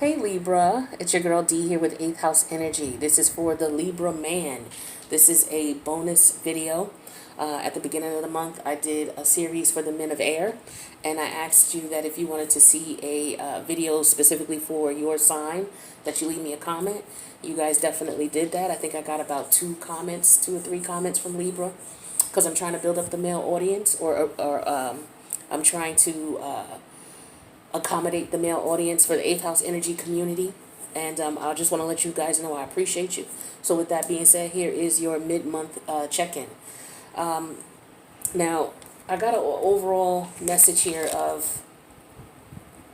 Hey Libra, it's your girl D here with 8th House Energy. This is for the Libra man. This is a bonus video. At the beginning of the month, I did a series for the men of air, and I asked you that if you wanted to see a video specifically for your sign, that you leave me a comment. You guys definitely did that. I think I got about 2 or 3 comments from Libra, because I'm trying to build up the male audience, or I'm trying to accommodate the male audience for the 8th house energy community. And I just want to let you guys know I appreciate you. So with that being said, here is your mid-month check-in. Now, I got an overall message here of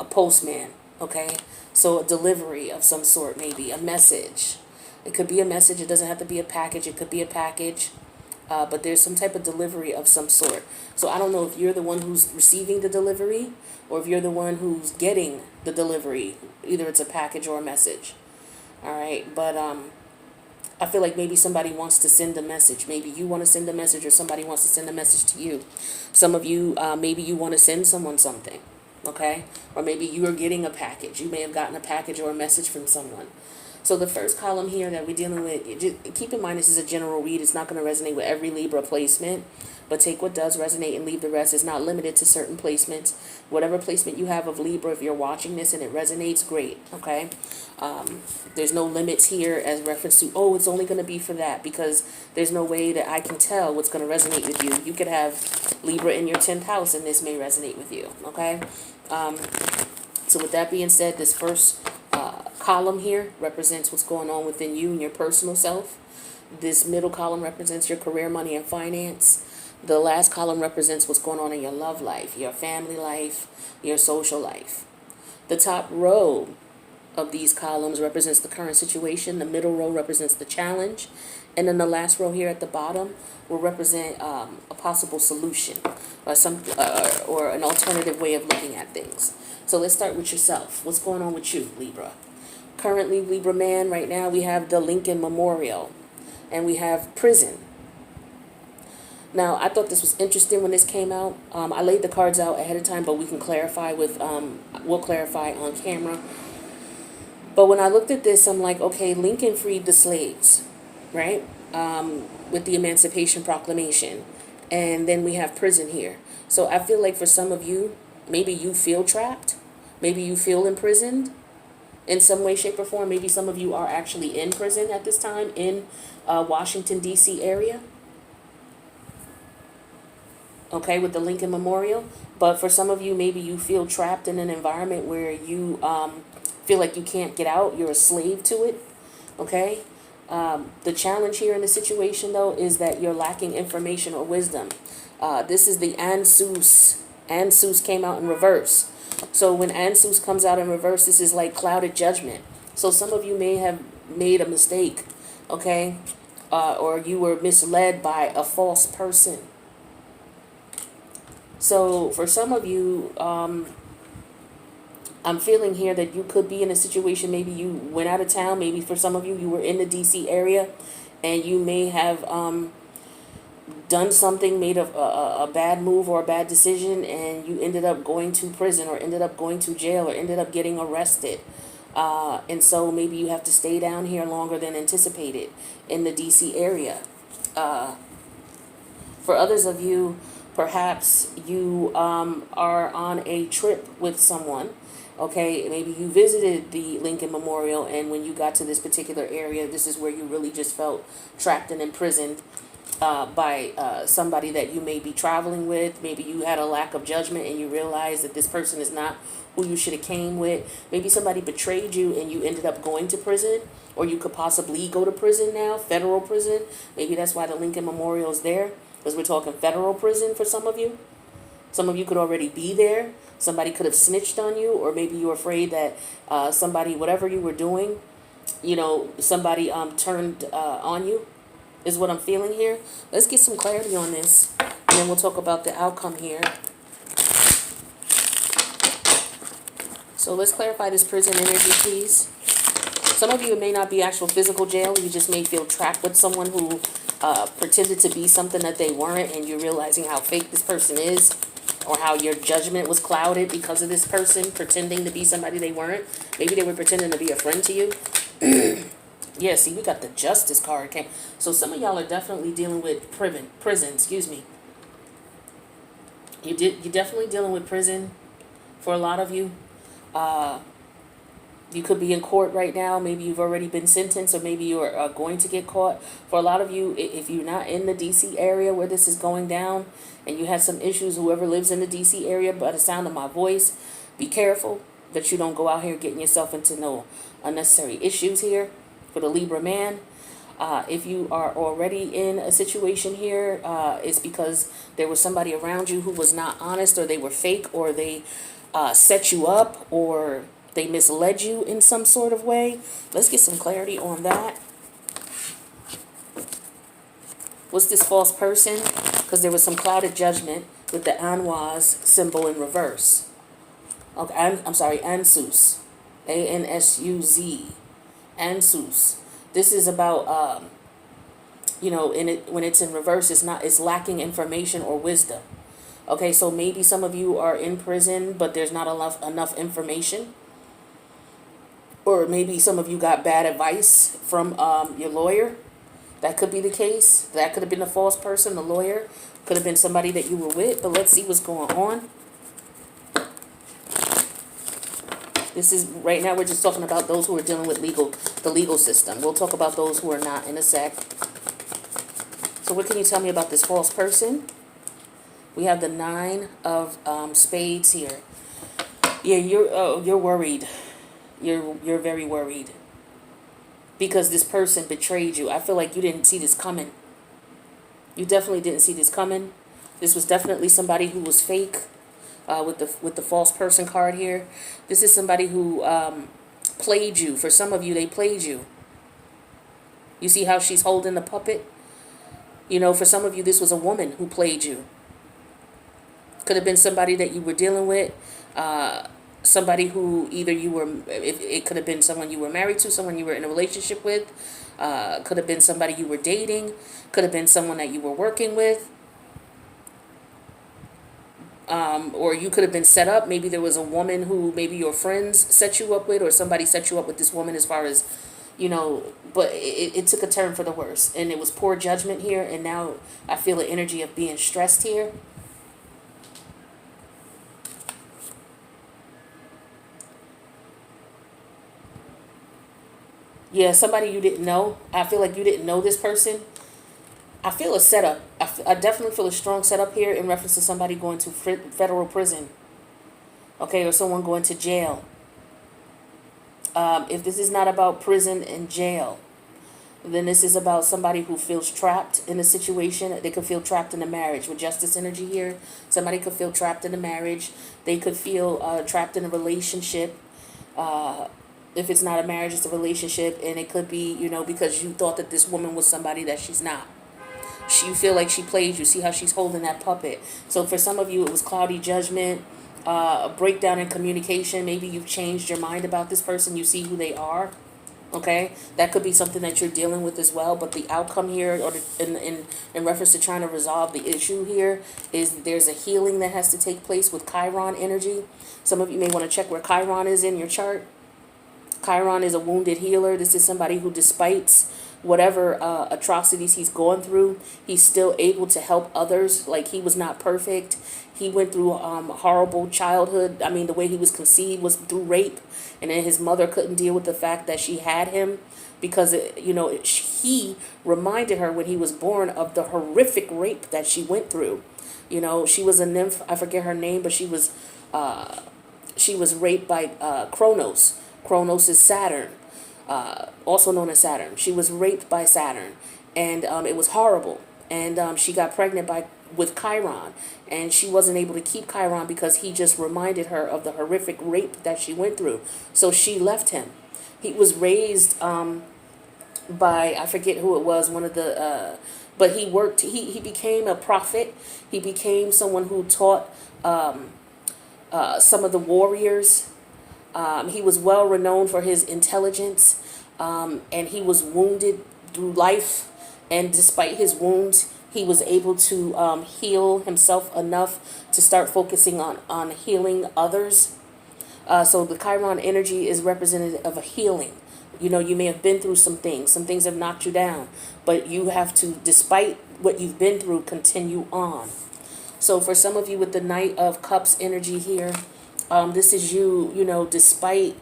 a postman, okay? So a delivery of some sort, maybe a message. It could be a message. It doesn't have to be a package. It could be a package. But there's some type of delivery of some sort. So I don't know if you're the one who's receiving the delivery or if you're the one who's getting the delivery. Either it's a package or a message. All right. But I feel like maybe somebody wants to send a message. Maybe you want to send a message or somebody wants to send a message to you. Some of you, maybe you want to send someone something. Okay. Or maybe you are getting a package. You may have gotten a package or a message from someone. So the first column here that we're dealing with, keep in mind this is a general read. It's not going to resonate with every Libra placement, but take what does resonate and leave the rest. It's not limited to certain placements. Whatever placement you have of Libra, if you're watching this and it resonates, great, okay? There's no limits here as reference to, oh, it's only going to be for that, because there's no way that I can tell what's going to resonate with you. You could have Libra in your 10th house and this may resonate with you, okay? So with that being said, this first column here represents what's going on within you and your personal self. This middle column represents your career, money, and finance. The last column represents what's going on in your love life, your family life, your social life. The top row of these columns represents the current situation. The middle row represents the challenge. And then the last row here at the bottom will represent a possible solution or an alternative way of looking at things. So let's start with yourself. What's going on with you, Libra? Currently, Libra man, right now we have the Lincoln Memorial and we have prison. Now, I thought this was interesting when this came out. I laid the cards out ahead of time, but we can clarify with, we'll clarify on camera. But when I looked at this, I'm like, okay, Lincoln freed the slaves, right? With the Emancipation Proclamation. And then we have prison here. So I feel like for some of you, maybe you feel trapped. Maybe you feel imprisoned in some way, shape, or form. Maybe some of you are actually in prison at this time in Washington, D.C. area. Okay, with the Lincoln Memorial. But for some of you, maybe you feel trapped in an environment where you feel like you can't get out. You're a slave to it. Okay. The challenge here in the situation, though, is that you're lacking information or wisdom. This is the Ansus. Ansus came out in reverse. So when Ansus comes out in reverse, this is like clouded judgment. So some of you may have made a mistake, okay? Or you were misled by a false person. So for some of you, I'm feeling here that you could be in a situation, maybe you went out of town. Maybe for some of you, you were in the D.C. area and you may have done something, made a bad move or a bad decision, and you ended up going to prison or ended up going to jail or ended up getting arrested. And so maybe you have to stay down here longer than anticipated in the D.C. area. For others of you, perhaps you are on a trip with someone. Okay, maybe you visited the Lincoln Memorial, and when you got to this particular area, this is where you really just felt trapped and imprisoned by somebody that you may be traveling with. Maybe you had a lack of judgment and you realized that this person is not who you should have came with. Maybe somebody betrayed you and you ended up going to prison, or you could possibly go to prison now, federal prison. Maybe that's why the Lincoln Memorial is there, because we're talking federal prison for some of you. Some of you could already be there. Somebody could have snitched on you, or maybe you were afraid that somebody, whatever you were doing, you know, somebody turned on you, is what I'm feeling here. Let's get some clarity on this, and then we'll talk about the outcome here. So let's clarify this prison energy, please. Some of you, it may not be actual physical jail. You just may feel trapped with someone who pretended to be something that they weren't, and you're realizing how fake this person is. or how your judgment was clouded because of this person pretending to be somebody they weren't. Maybe they were pretending to be a friend to you. Yeah, see, we got the Justice card came. So some of y'all are definitely dealing with prison, excuse me. You're definitely dealing with prison for a lot of you. You could be in court right now. Maybe you've already been sentenced, or maybe you are going to get caught. For a lot of you, if you're not in the DC area where this is going down and you have some issues, whoever lives in the DC area, by the sound of my voice, be careful that you don't go out here getting yourself into no unnecessary issues here for the Libra man. If you are already in a situation here, it's because there was somebody around you who was not honest, or they were fake, or they set you up, or they misled you in some sort of way. Let's get some clarity on that. What's this false person? Because there was some clouded judgment with the Anwaz symbol in reverse. Okay, I'm sorry, Ansuz. A-N-S-U-Z. Ansuz. This is about, when it's in reverse, it's lacking information or wisdom. Okay, so maybe some of you are in prison, but there's not enough information. Or maybe some of you got bad advice from your lawyer. That could be the case. That could have been a false person, the lawyer. Could have been somebody that you were with. But let's see what's going on. This is, right now we're just talking about those who are dealing with the legal system. We'll talk about those who are not in a sec. So what can you tell me about this false person? We have the 9 of spades here. Yeah, you're worried. You're very worried because this person betrayed you. I feel like you didn't see this coming. You definitely didn't see this coming. This was definitely somebody who was fake. With the false person card here, this is somebody who played you. For some of you, they played you. You see how she's holding the puppet? For some of you, this was a woman who played you. Could have been somebody that you were dealing with. Somebody who either it could have been someone you were married to, someone you were in a relationship with. Could have been somebody you were dating. Could have been someone that you were working with. Or you could have been set up. Maybe there was a woman who maybe your friends set you up with, or somebody set you up with this woman as far as, but it took a turn for the worse. And it was poor judgment here. And now I feel the energy of being stressed here. Yeah, somebody you didn't know. I feel like you didn't know this person. I feel a setup. I definitely feel a strong setup here in reference to somebody going to federal prison. Okay, or someone going to jail. If this is not about prison and jail, then this is about somebody who feels trapped in a situation. They could feel trapped in a marriage. With justice energy here, somebody could feel trapped in a marriage. They could feel trapped in a relationship. If it's not a marriage, it's a relationship. And it could be, because you thought that this woman was somebody that she's not. You feel like she played you. See how she's holding that puppet. So for some of you, it was cloudy judgment, a breakdown in communication. Maybe you've changed your mind about this person. You see who they are. Okay, that could be something that you're dealing with as well. But the outcome here, or in reference to trying to resolve the issue here, is there's a healing that has to take place with Chiron energy. Some of you may want to check where Chiron is in your chart. Chiron is a wounded healer. This is somebody who, despite whatever atrocities he's gone through, he's still able to help others. Like, he was not perfect. He went through a horrible childhood. I mean, the way he was conceived was through rape. And then his mother couldn't deal with the fact that she had him because, he reminded her when he was born of the horrific rape that she went through. She was a nymph. I forget her name, but she was raped by Kronos. Kronos is Saturn, also known as Saturn. She was raped by Saturn, and it was horrible. And she got pregnant with Chiron, and she wasn't able to keep Chiron because he just reminded her of the horrific rape that she went through. So she left him. He was raised by, I forget who it was, one of the, but he worked, he became a prophet. He became someone who taught some of the warriors. He was well renowned for his intelligence, and he was wounded through life. And despite his wounds, he was able to heal himself enough to start focusing on healing others. So the Chiron energy is representative of a healing. You know, you may have been through some things. Some things have knocked you down. But you have to, despite what you've been through, continue on. So for some of you with the Knight of Cups energy here, this is you, you know, despite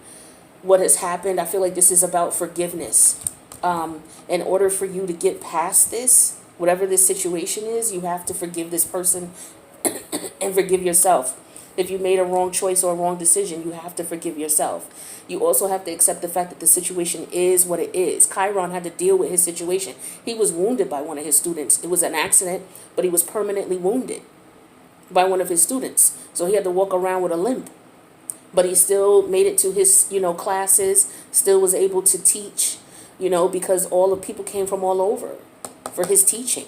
what has happened, I feel like this is about forgiveness. In order for you to get past this, whatever this situation is, you have to forgive this person and forgive yourself. If you made a wrong choice or a wrong decision, you have to forgive yourself. You also have to accept the fact that the situation is what it is. Chiron had to deal with his situation. He was wounded by one of his students. It was an accident, but he was permanently wounded by one of his students. So he had to walk around with a limp. But he still made it to his, you know, classes, still was able to teach, you know, because all the people came from all over for his teaching.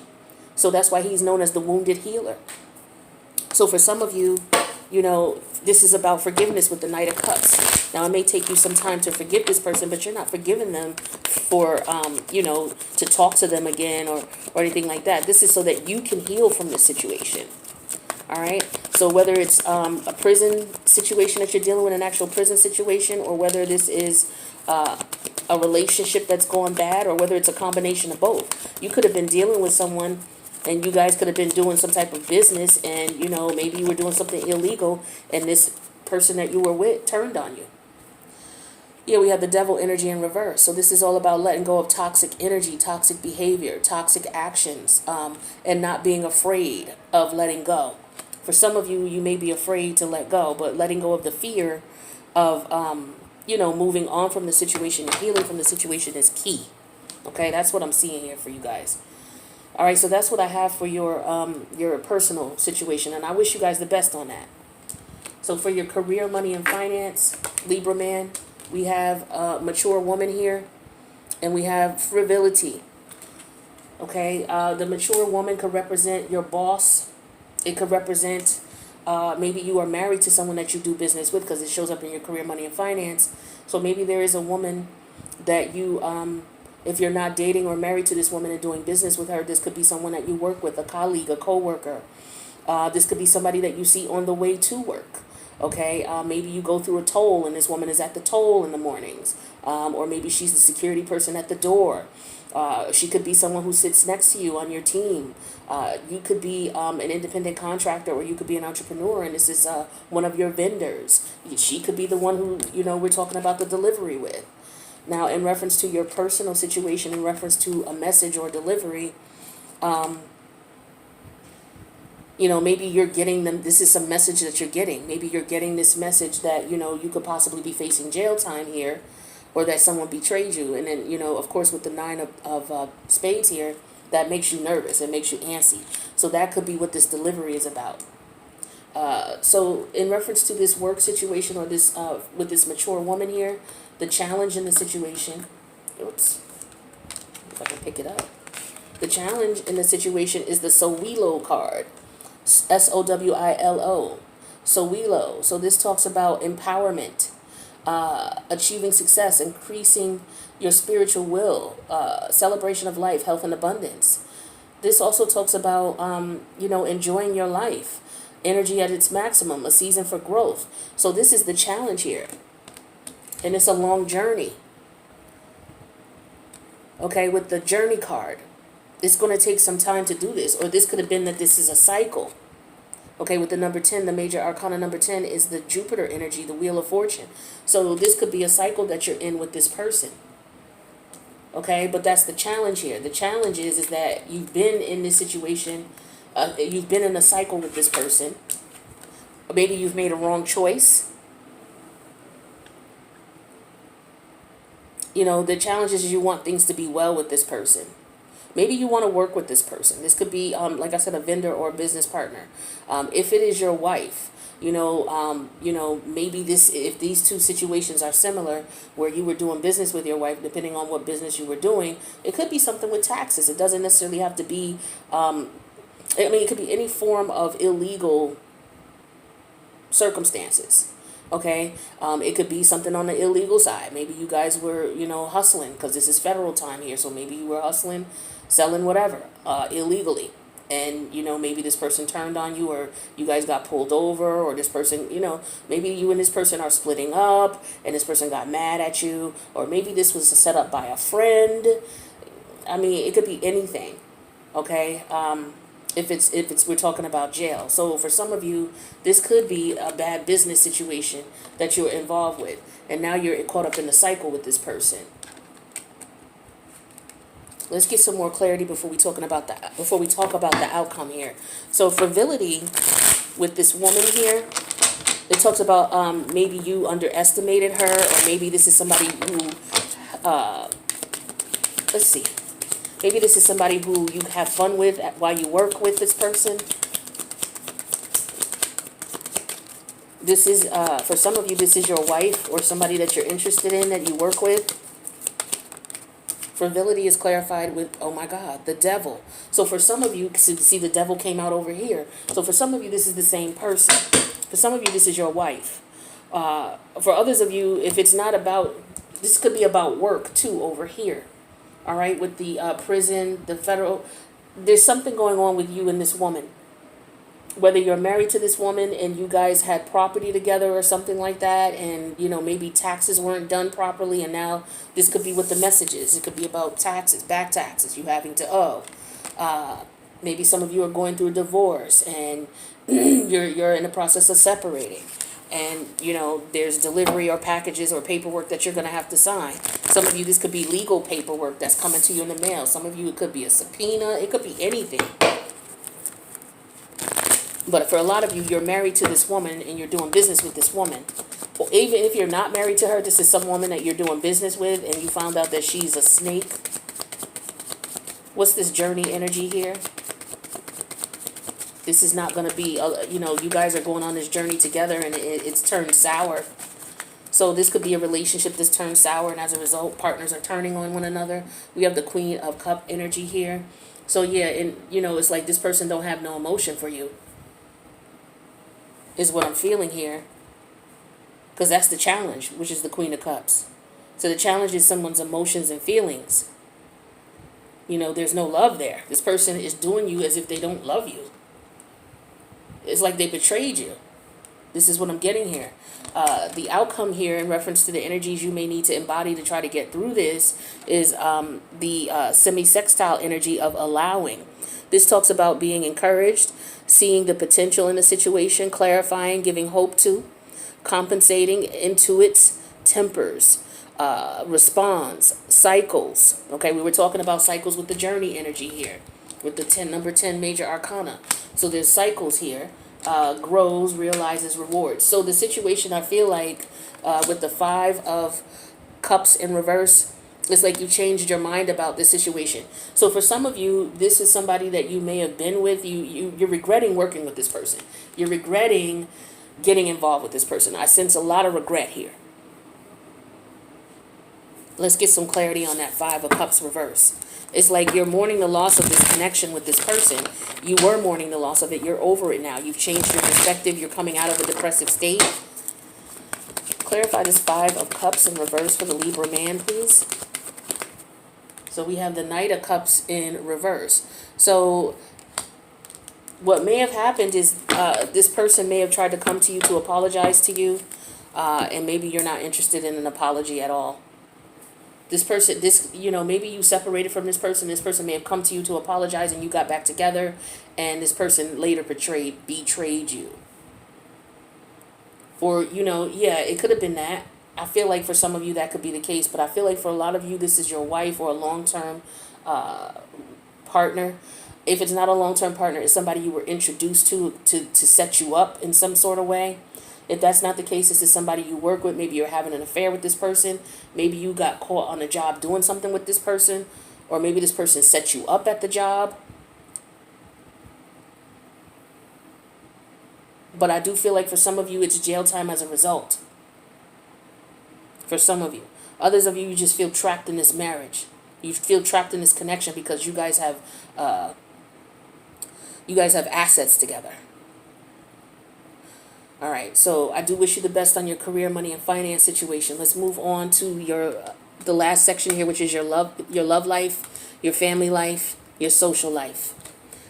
So that's why he's known as the wounded healer. So for some of you, you know, this is about forgiveness with the Knight of Cups. Now, it may take you some time to forgive this person, but you're not forgiving them for, you know, to talk to them again or anything like that. This is so that you can heal from this situation. All right. So whether it's a prison situation that you're dealing with, an actual prison situation, or whether this is a relationship that's gone bad, or whether it's a combination of both. You could have been dealing with someone and you guys could have been doing some type of business, and, you know, maybe you were doing something illegal and this person that you were with turned on you. Yeah, we have the Devil energy in reverse. So this is all about letting go of toxic energy, toxic behavior, toxic actions, and not being afraid of letting go. For some of you, you may be afraid to let go, but letting go of the fear of, you know, moving on from the situation and healing from the situation is key. Okay, that's what I'm seeing here for you guys. All right, so that's what I have for your personal situation, and I wish you guys the best on that. So for your career, money, and finance, Libra man, we have a mature woman here, and we have frivolity. Okay, the mature woman could represent your boss. It could represent maybe you are married to someone that you do business with, because it shows up in your career, money, and finance. So maybe there is a woman that you, if you're not dating or married to this woman and doing business with her, this could be someone that you work with, a colleague, a coworker. This could be somebody that you see on the way to work. Okay, maybe you go through a toll and this woman is at the toll in the mornings. Or maybe she's the security person at the door. She could be someone who sits next to you on your team. You could be an independent contractor, or you could be an entrepreneur, and this is one of your vendors. She could be the one who, you know, we're talking about the delivery with. Now, in reference to your personal situation, in reference to a message or delivery, you know, maybe you're getting them, this is some message that you're getting. Maybe you're getting this message that, you know, you could possibly be facing jail time here, or that someone betrayed you. And then, you know, of course, with the Nine of Spades here, that makes you nervous. It makes you antsy. So that could be what this delivery is about. So in reference to this work situation, or this with this mature woman here, the challenge in the situation, oops, if I can pick it up. The challenge in the situation is the Sowilo card, Sowilo, Sowilo. So this talks about empowerment, achieving success, increasing your spiritual will, celebration of life, health, and abundance. This also talks about, you know, enjoying your life, energy at its maximum, a season for growth. So this is the challenge here. And it's a long journey. Okay, with the journey card, it's going to take some time to do this. Or this could have been that this is a cycle. Okay, with the number 10, the major arcana number 10 is the Jupiter energy, the Wheel of Fortune. So this could be a cycle that you're in with this person. Okay, but that's the challenge here. The challenge is that you've been in this situation, you've been in a cycle with this person. Or maybe you've made a wrong choice. You know, the challenge is you want things to be well with this person. Maybe you want to work with this person. This could be, like I said, a vendor or a business partner. If it is your wife, you know, maybe if these two situations are similar, where you were doing business with your wife, depending on what business you were doing, it could be something with taxes. It doesn't necessarily have to be, it could be any form of illegal circumstances. Okay, it could be something on the illegal side. Maybe you guys were, you know, hustling, because this is federal time here. So maybe you were hustling, selling whatever, illegally. and maybe this person turned on you, or you guys got pulled over, or this person, maybe you and this person are splitting up and this person got mad at you, or maybe this was set up by a friend. I mean, it could be anything. Okay. If it's we're talking about jail. So for some of you, this could be a bad business situation that you're involved with, and now you're caught up in the cycle with this person. Let's get some more clarity before we talk about the outcome here. So for validity with this woman here, it talks about maybe you underestimated her, or maybe this is somebody who let's see. Maybe this is somebody who you have fun with while you work with this person. This is, for some of you, this is your wife or somebody that you're interested in that you work with. Frivolity is clarified with, oh my God, the devil. So for some of you, see the devil came out over here. So for some of you, this is the same person. For some of you, this is your wife. For others of you, if it's not about, this could be about work too over here. All right, with the prison, the federal, there's something going on with you and this woman. Whether you're married to this woman and you guys had property together or something like that, and maybe taxes weren't done properly, and now this could be what the message is. It could be about taxes, back taxes you having to owe. Maybe some of you are going through a divorce and you're in the process of separating. And, there's delivery or packages or paperwork that you're going to have to sign. Some of you, this could be legal paperwork that's coming to you in the mail. Some of you, it could be a subpoena. It could be anything. But for a lot of you, you're married to this woman and you're doing business with this woman. Or even if you're not married to her, this is some woman that you're doing business with and you found out that she's a snake. What's this journey energy here? This is not going to be, you guys are going on this journey together and it's turned sour. So this could be a relationship that's turned sour, and as a result, partners are turning on one another. We have the Queen of Cup energy here. So yeah, and it's like this person don't have no emotion for you, is what I'm feeling here. Because that's the challenge, which is the Queen of Cups. So the challenge is someone's emotions and feelings. There's no love there. This person is doing you as if they don't love you. It's like they betrayed you. This is what I'm getting here. The outcome here in reference to the energies you may need to embody to try to get through this is the semi-sextile energy of allowing. This talks about being encouraged, seeing the potential in the situation, clarifying, giving hope to, compensating, intuits, tempers, responds, cycles. Okay, we were talking about cycles with the journey energy here, with the number 10 major arcana. So there's cycles here, grows, realizes, rewards. So the situation, I feel like, with the 5 of Cups in reverse, it's like you changed your mind about this situation. So for some of you, this is somebody that you may have been with. You're regretting working with this person. You're regretting getting involved with this person. I sense a lot of regret here. Let's get some clarity on that 5 of Cups reverse. It's like you're mourning the loss of this connection with this person. You were mourning the loss of it. You're over it now. You've changed your perspective. You're coming out of a depressive state. Clarify this 5 of Cups in reverse for the Libra man, please. So we have the Knight of Cups in reverse. So what may have happened is this person may have tried to come to you to apologize to you. And maybe you're not interested in an apology at all. This person, maybe you separated from this person. This person may have come to you to apologize and you got back together. And this person later betrayed you. Or, it could have been that. I feel like for some of you that could be the case. But I feel like for a lot of you, this is your wife or a long-term partner. If it's not a long-term partner, it's somebody you were introduced to set you up in some sort of way. If that's not the case, this is somebody you work with. Maybe you're having an affair with this person. Maybe you got caught on a job doing something with this person. Or maybe this person set you up at the job. But I do feel like for some of you, it's jail time as a result. For some of you. Others of you, you just feel trapped in this marriage. You feel trapped in this connection because you guys have assets together. All right, so I do wish you the best on your career, money, and finance situation. Let's move on to the last section here, which is your love life, your family life, your social life.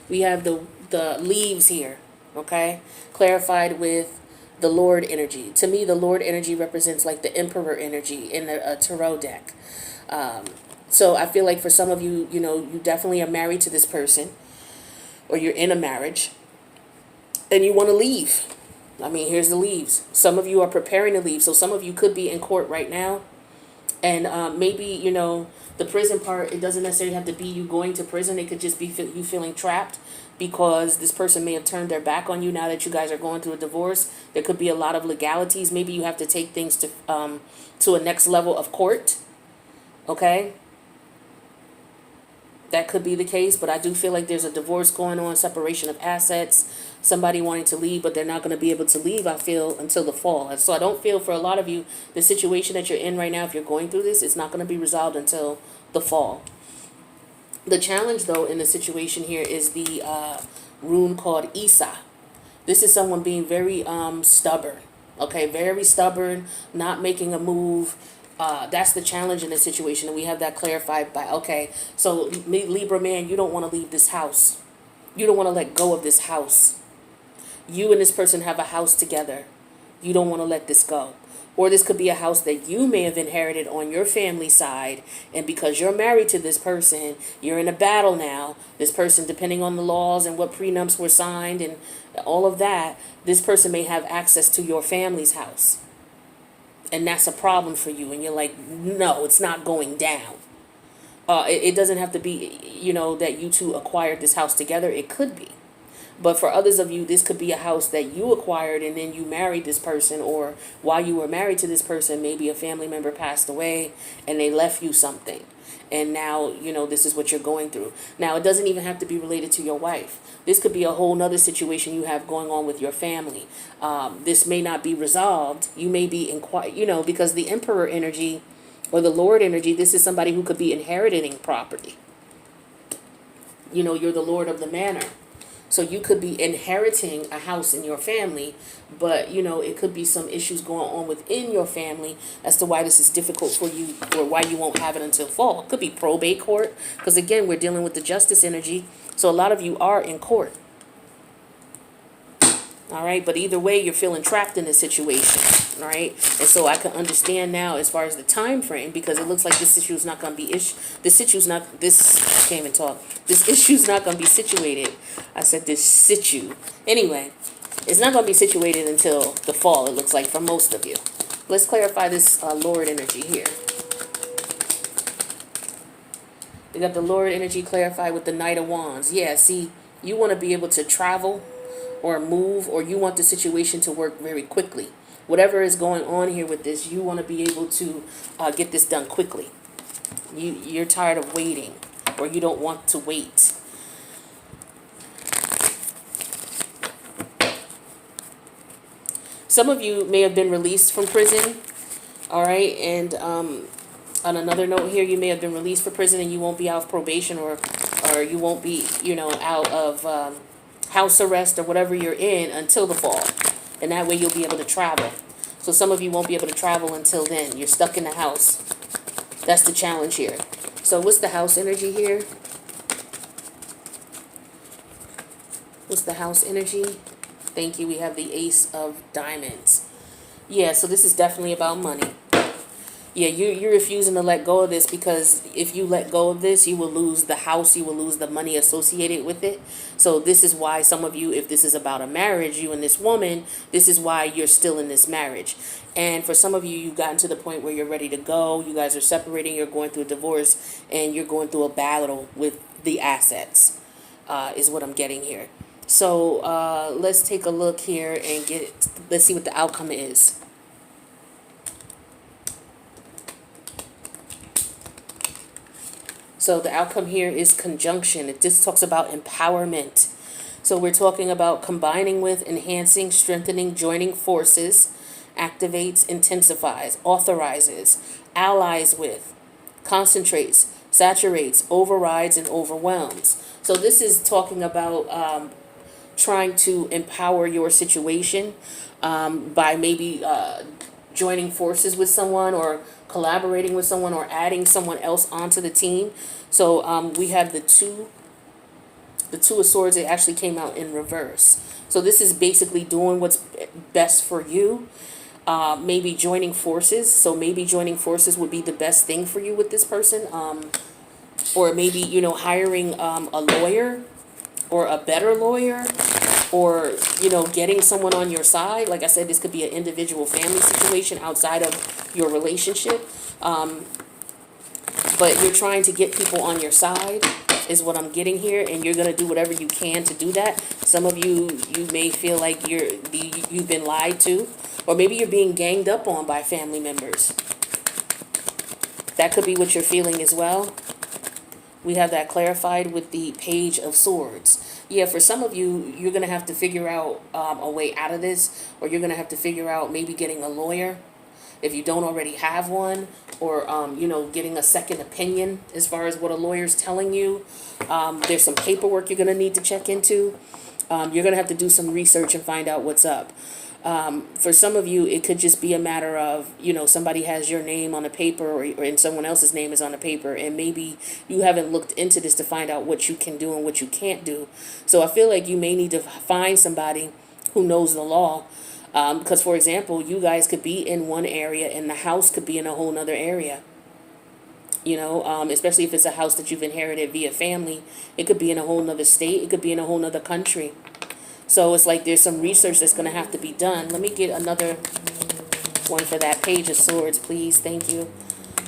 We have the leaves here, okay? Clarified with the Lord energy. To me, the Lord energy represents like the Emperor energy in a tarot deck. So I feel like for some of you, you know, you definitely are married to this person, or you're in a marriage, and you want to leave. I mean, here's the leaves. Some of you are preparing to leave. So some of you could be in court right now. And maybe, you know, the prison part, it doesn't necessarily have to be you going to prison. It could just be you feeling trapped because this person may have turned their back on you now that you guys are going through a divorce. There could be a lot of legalities. Maybe you have to take things to a next level of court. Okay? That could be the case, but I do feel like there's a divorce going on, separation of assets, somebody wanting to leave, but they're not going to be able to leave, I feel, until the fall. And so I don't feel for a lot of you, the situation that you're in right now, if you're going through this, it's not going to be resolved until the fall. The challenge, though, in the situation here is the rune called Isa. This is someone being very stubborn, okay? Very stubborn, not making a move. That's the challenge in this situation, and we have that clarified by, okay, so Libra man, you don't want to leave this house. You don't want to let go of this house. You and this person have a house together. You don't want to let this go. Or this could be a house that you may have inherited on your family side, and because you're married to this person, you're in a battle now. This person, depending on the laws and what prenups were signed and all of that, this person may have access to your family's house. And that's a problem for you, and you're like, no, it's not going down. It doesn't have to be, you know, that you two acquired this house together. It could be. But for others of you, this could be a house that you acquired and then you married this person, or while you were married to this person, maybe a family member passed away and they left you something. And now, you know, this is what you're going through. Now, it doesn't even have to be related to your wife. This could be a whole nother situation you have going on with your family. This may not be resolved. You may be you know, because the Emperor energy or the Lord energy, this is somebody who could be inheriting property. You know, you're the Lord of the manor. So you could be inheriting a house in your family, but, you know, it could be some issues going on within your family as to why this is difficult for you, or why you won't have it until fall. It could be probate court, because, again, we're dealing with the justice energy. So a lot of you are in court. All right, but either way, you're feeling trapped in this situation. All right, and so I can understand now as far as the time frame, because it looks like this issue is not going to be This issue's not I can't even talk. This issue's not going to be situated. I said this situ. Anyway, it's not going to be situated until the fall. It looks like for most of you. Let's clarify this Lord energy here. We got the Lord energy clarified with the Knight of Wands. Yeah, see, you want to be able to travel or move, or you want the situation to work very quickly. Whatever is going on here with this, you want to be able to get this done quickly. You're tired of waiting, or you don't want to wait. Some of you may have been released from prison, all right? And on another note here, you may have been released from prison and you won't be out of probation, or you won't be, you know, out of house arrest or whatever you're in until the fall. And that way you'll be able to travel. So some of you won't be able to travel until then. You're stuck in the house. That's the challenge here. So what's the house energy here? What's the house energy? Thank you. We have the Ace of Diamonds. Yeah, so this is definitely about money. Yeah, you're refusing to let go of this, because if you let go of this, you will lose the house, you will lose the money associated with it. So this is why some of you, if this is about a marriage, you and this woman, this is why you're still in this marriage. And for some of you, you've gotten to the point where you're ready to go. You guys are separating, you're going through a divorce, and you're going through a battle with the assets, is what I'm getting here. So let's take a look here and let's see what the outcome is. So the outcome here is conjunction. This talks about empowerment. So we're talking about combining with, enhancing, strengthening, joining forces, activates, intensifies, authorizes, allies with, concentrates, saturates, overrides, and overwhelms. So this is talking about trying to empower your situation by maybe joining forces with someone, or collaborating with someone, or adding someone else onto the team. So we have the the Two of Swords, it actually came out in reverse. So this is basically doing what's best for you. Maybe joining forces. So maybe joining forces would be the best thing for you with this person. Or maybe, you know, hiring a lawyer or a better lawyer, or, you know, getting someone on your side. Like I said, this could be an individual family situation outside of your relationship. But you're trying to get people on your side is what I'm getting here, and you're going to do whatever you can to do that. Some of you may feel like you've been lied to, or maybe you're being ganged up on by family members. That could be what you're feeling as well. We have that clarified with the Page of Swords. Yeah, for some of you, you're going to have to figure out a way out of this, or you're going to have to figure out maybe getting a lawyer if you don't already have one, or, you know, getting a second opinion as far as what a lawyer's telling you. There's some paperwork you're going to need to check into. You're going to have to do some research and find out what's up. For some of you, it could just be a matter of, you know, somebody has your name on a paper, or and someone else's name is on a paper, and maybe you haven't looked into this to find out what you can do and what you can't do. So I feel like you may need to find somebody who knows the law. Because, for example, you guys could be in one area and the house could be in a whole nother area. You know, especially if it's a house that you've inherited via family. It could be in a whole nother state. It could be in a whole nother country. So it's like there's some research that's going to have to be done. Let me get another one for that Page of Swords, please. Thank you.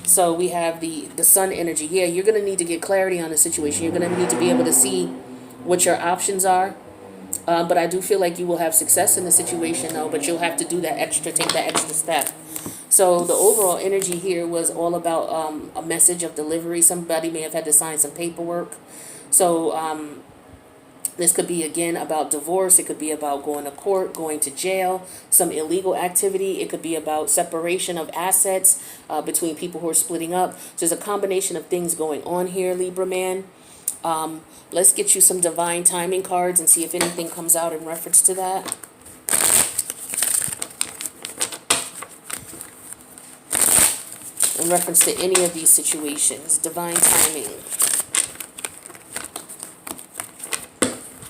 So we have the Sun energy. Yeah, you're going to need to get clarity on the situation. You're going to need to be able to see what your options are. But I do feel like you will have success in the situation, though, but you'll have to do that extra, take that extra step. So the overall energy here was all about a message of delivery. Somebody may have had to sign some paperwork. So this could be, again, about divorce. It could be about going to court, going to jail, some illegal activity. It could be about separation of assets between people who are splitting up. So there's a combination of things going on here, Libra man. Let's get you some divine timing cards and see if anything comes out in reference to that. In reference to any of these situations, divine timing.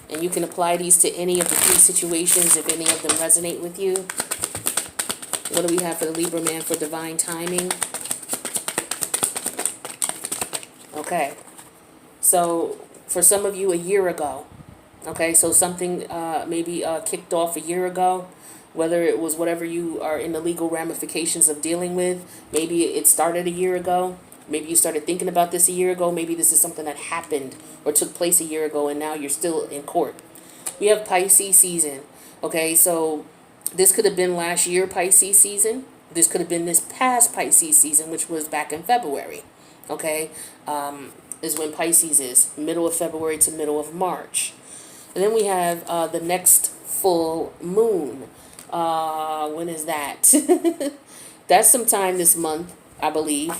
And you can apply these to any of the three situations if any of them resonate with you. What do we have for the Libra man for divine timing? Okay. So for some of you, a year ago, okay, so something maybe kicked off a year ago, whether it was whatever you are in the legal ramifications of dealing with. Maybe it started a year ago. Maybe you started thinking about this a year ago. Maybe this is something that happened or took place a year ago, and now you're still in court. We have Pisces season, okay, so this could have been last year Pisces season. This could have been this past Pisces season, which was back in February, okay. Is when Pisces is, middle of February to middle of March. And then we have the next full moon. When is that? That's sometime this month, I believe.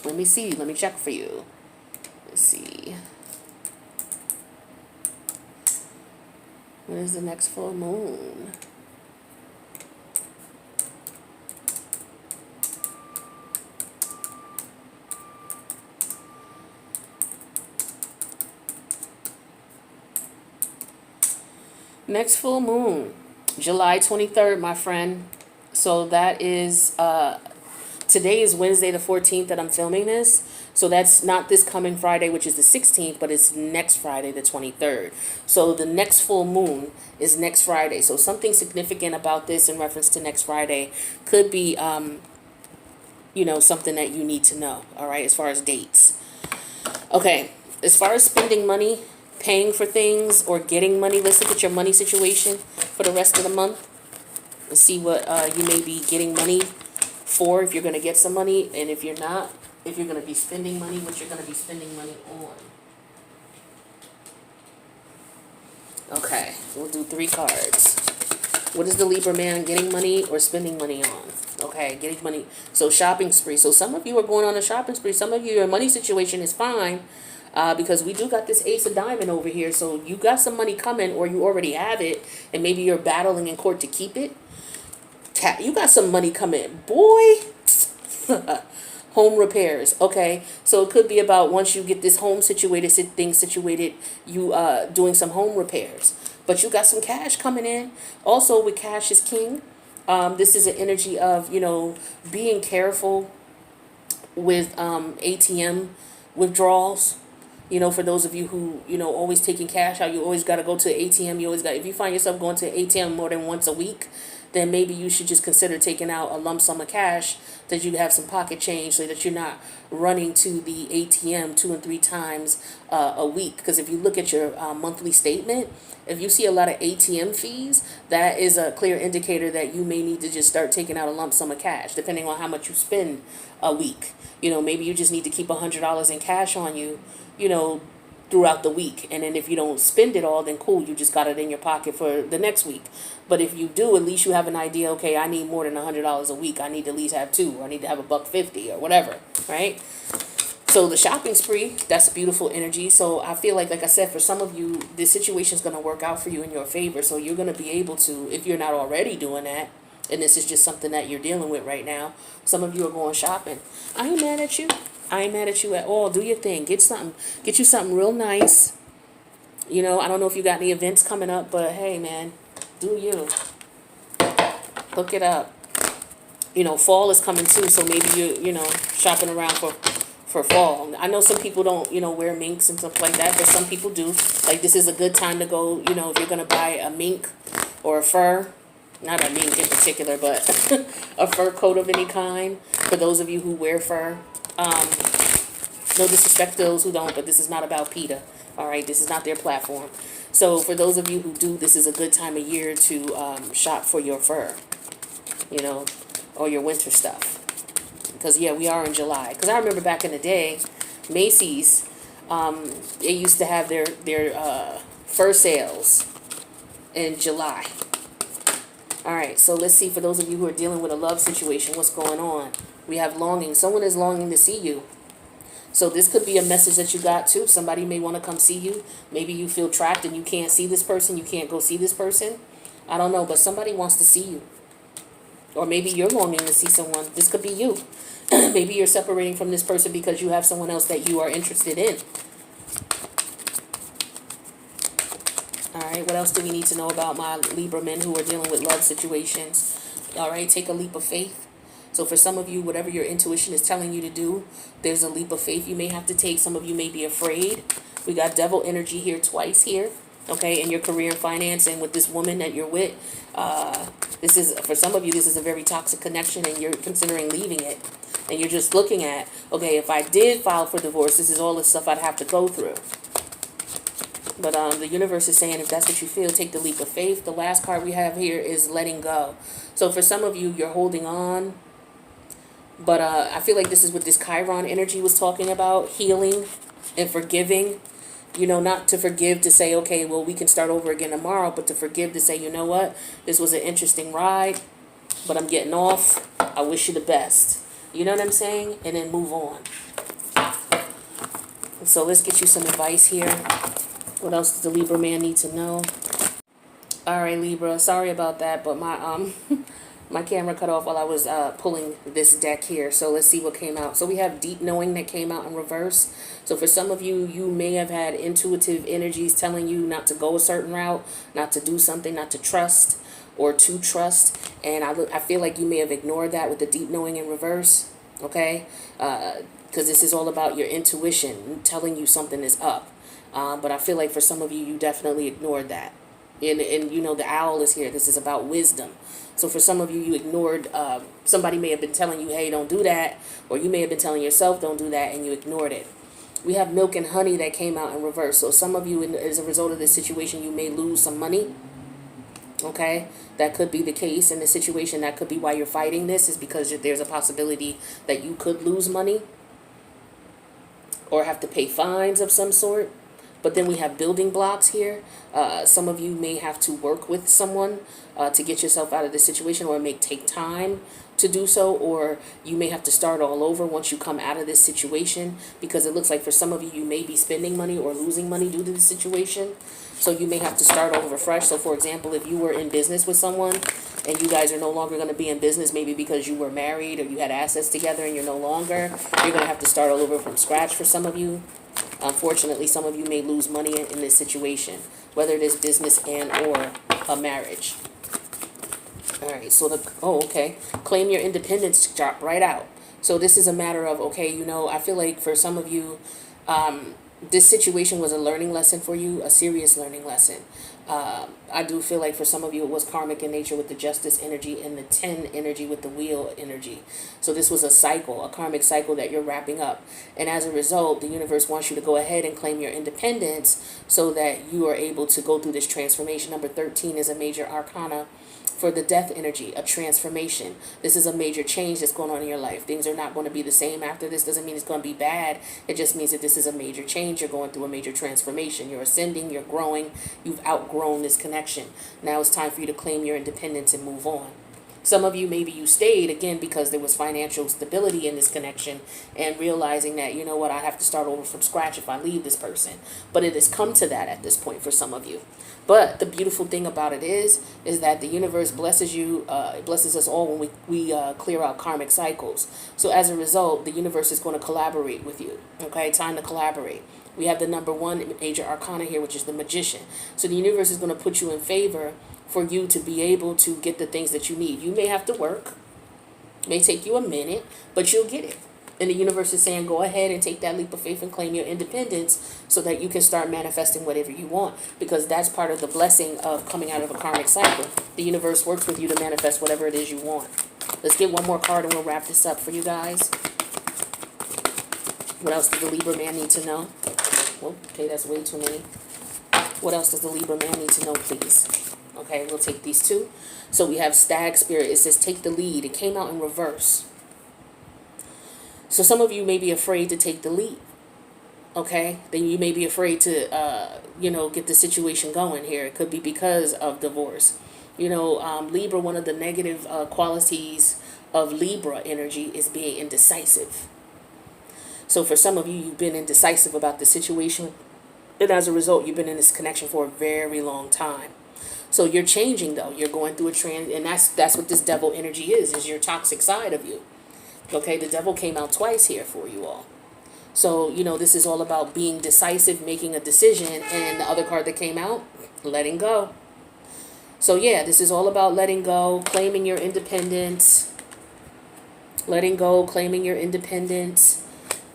Let me see. Let me check for you. Let's see. When is the next full moon? Next full moon, July 23rd, my friend. So that is, today is Wednesday the 14th that I'm filming this. So that's not this coming Friday, which is the 16th, but it's next Friday, the 23rd. So the next full moon is next Friday. So something significant about this in reference to next Friday could be, you know, something that you need to know, all right, as far as dates. Okay, as far as spending money, paying for things, or getting money, let's look at your money situation for the rest of the month and see what you may be getting money for, if you're going to get some money, and if you're not, if you're going to be spending money, what you're going to be spending money on. Okay, we'll do 3 cards. What is the Libra man getting money or spending money on? Okay, getting money. So shopping spree. So some of you are going on a shopping spree. Some of you, your money situation is fine. Because we do got this Ace of Diamond over here. So you got some money coming, or you already have it, and maybe you're battling in court to keep it. You got some money coming. Boy. Home repairs. Okay. So it could be about once you get this home situated, things situated, you doing some home repairs. But you got some cash coming in. Also with cash is king. This is an energy of, being careful with ATM withdrawals. For those of you who, always taking cash out, you always got to go to the ATM. You always got, if you find yourself going to the ATM more than once a week, then maybe you should just consider taking out a lump sum of cash that you have some pocket change so that you're not running to the ATM 2 and 3 times a week. Because if you look at your monthly statement, if you see a lot of ATM fees, that is a clear indicator that you may need to just start taking out a lump sum of cash, depending on how much you spend a week. Maybe you just need to keep $100 in cash on you, throughout the week. And then if you don't spend it all, then cool, you just got it in your pocket for the next week. But if you do, at least you have an idea, okay, I need more than $100 a week. I need to at least have 2, or I need to have $1.50 or whatever, right? So the shopping spree, that's beautiful energy. So I feel like I said, for some of you, this situation is going to work out for you in your favor. So you're going to be able to, if you're not already doing that, and this is just something that you're dealing with right now, some of you are going shopping. I ain't mad at you. I ain't mad at you at all. Do your thing. Get you something real nice. I don't know if you got any events coming up, but hey, man, do you. Look it up. Fall is coming too, so maybe you're, shopping around for fall. I know some people don't, wear minks and stuff like that, but some people do. Like, this is a good time to go, if you're going to buy a mink or a fur. Not a mink in particular, but a fur coat of any kind. For those of you who wear fur. No disrespect to those who don't, but this is not about PETA. All right, this is not their platform. So for those of you who do, this is a good time of year to shop for your fur, or your winter stuff. Because, yeah, we are in July. Because I remember back in the day, Macy's, they used to have their fur sales in July. All right, so let's see, for those of you who are dealing with a love situation, what's going on? We have longing. Someone is longing to see you. So this could be a message that you got too. Somebody may want to come see you. Maybe you feel trapped and you can't see this person. You can't go see this person. I don't know, but somebody wants to see you. Or maybe you're longing to see someone. This could be you. Maybe you're separating from this person because you have someone else that you are interested in. All right, what else do we need to know about my Libra men who are dealing with love situations? All right, take a leap of faith. So for some of you, whatever your intuition is telling you to do, there's a leap of faith you may have to take. Some of you may be afraid. We got devil energy here twice here, okay, in your career and finance, and with this woman that you're with. This is, for some of you, this is a very toxic connection, and you're considering leaving it. And you're just looking at, okay, if I did file for divorce, this is all the stuff I'd have to go through. But the universe is saying, if that's what you feel, take the leap of faith. The last card we have here is letting go. So for some of you, you're holding on. But I feel like this is what this Chiron energy was talking about, healing and forgiving. Not to forgive to say, okay, well, we can start over again tomorrow, but to forgive to say, you know what, this was an interesting ride, but I'm getting off. I wish you the best. You know what I'm saying? And then move on. So let's get you some advice here. What else does the Libra man need to know? All right, Libra, sorry about that, but my my camera cut off while I was pulling this deck here. So let's see what came out. So we have deep knowing that came out in reverse. So for some of you, you may have had intuitive energies telling you not to go a certain route, not to do something, not to trust or to trust. And I feel like you may have ignored that with the deep knowing in reverse, okay? Because this is all about your intuition telling you something is up. But I feel like for some of you, you definitely ignored that. And the owl is here. This is about wisdom. So for some of you, you ignored, somebody may have been telling you, hey, don't do that. Or you may have been telling yourself, don't do that, and you ignored it. We have milk and honey that came out in reverse. So some of you, as a result of this situation, you may lose some money. Okay? That could be the case in the situation. That could be why you're fighting this, is because there's a possibility that you could lose money or have to pay fines of some sort. But then we have building blocks here. Some of you may have to work with someone to get yourself out of the situation, or it may take time to do so, or you may have to start all over once you come out of this situation, because it looks like for some of you, you may be spending money or losing money due to the situation. So you may have to start over fresh. So for example, if you were in business with someone and you guys are no longer going to be in business, maybe because you were married or you had assets together and you're no longer, you're going to have to start all over from scratch for some of you. Unfortunately, some of you may lose money in this situation, whether it is business and or a marriage. All right, so okay. Claim your independence, drop right out. So this is a matter of, okay, you know, I feel like for some of you, this situation was a learning lesson for you, a serious learning lesson. I do feel like for some of you, it was karmic in nature with the justice energy and the 10 energy with the wheel energy. So this was a cycle, a karmic cycle that you're wrapping up. And as a result, the universe wants you to go ahead and claim your independence so that you are able to go through this transformation. Number 13 is a major arcana for the death energy, a transformation. This is a major change that's going on in your life. Things are not going to be the same after this. Doesn't mean it's going to be bad. It just means that this is a major change. You're going through a major transformation. You're ascending, you're growing, you've outgrown this connection. Now it's time for you to claim your independence and move on. Some of you, maybe you stayed, again, because there was financial stability in this connection and realizing that, you know what, I have to start over from scratch if I leave this person. But it has come to that at this point for some of you. But the beautiful thing about it is that the universe blesses you, it blesses us all when we clear out karmic cycles. So as a result, the universe is going to collaborate with you. Okay, time to collaborate. We have the number 1 major arcana here, which is the magician. So the universe is going to put you in favor for you to be able to get the things that you need. You may have to work. It may take you a minute, but you'll get it. And the universe is saying, go ahead and take that leap of faith and claim your independence so that you can start manifesting whatever you want. Because that's part of the blessing of coming out of a karmic cycle. The universe works with you to manifest whatever it is you want. Let's get one more card and we'll wrap this up for you guys. What else does the Libra man need to know? Oh, okay, that's way too many. What else does the Libra man need to know, please? Okay, we'll take these 2. So we have Stag Spirit. It says, take the lead. It came out in reverse. So some of you may be afraid to take the lead. Okay, then you may be afraid to, get the situation going here. It could be because of divorce. Libra, one of the negative qualities of Libra energy is being indecisive. So for some of you, you've been indecisive about the situation. And as a result, you've been in this connection for a very long time. So you're changing, though. You're going through a trend. And that's what this devil energy is your toxic side of you. Okay, the devil came out twice here for you all. So, this is all about being decisive, making a decision. And the other card that came out, letting go. So, yeah, this is all about letting go, claiming your independence. Letting go, claiming your independence.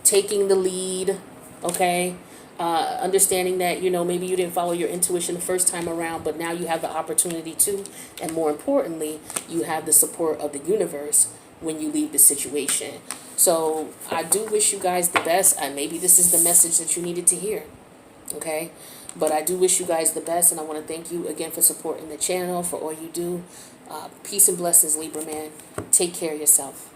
Taking the lead, okay? Understanding that, maybe you didn't follow your intuition the first time around, but now you have the opportunity to. And more importantly, you have the support of the universe when you leave the situation. So I do wish you guys the best. And maybe this is the message that you needed to hear. Okay? But I do wish you guys the best. And I want to thank you again for supporting the channel, for all you do. Peace and blessings, Libra man. Take care of yourself.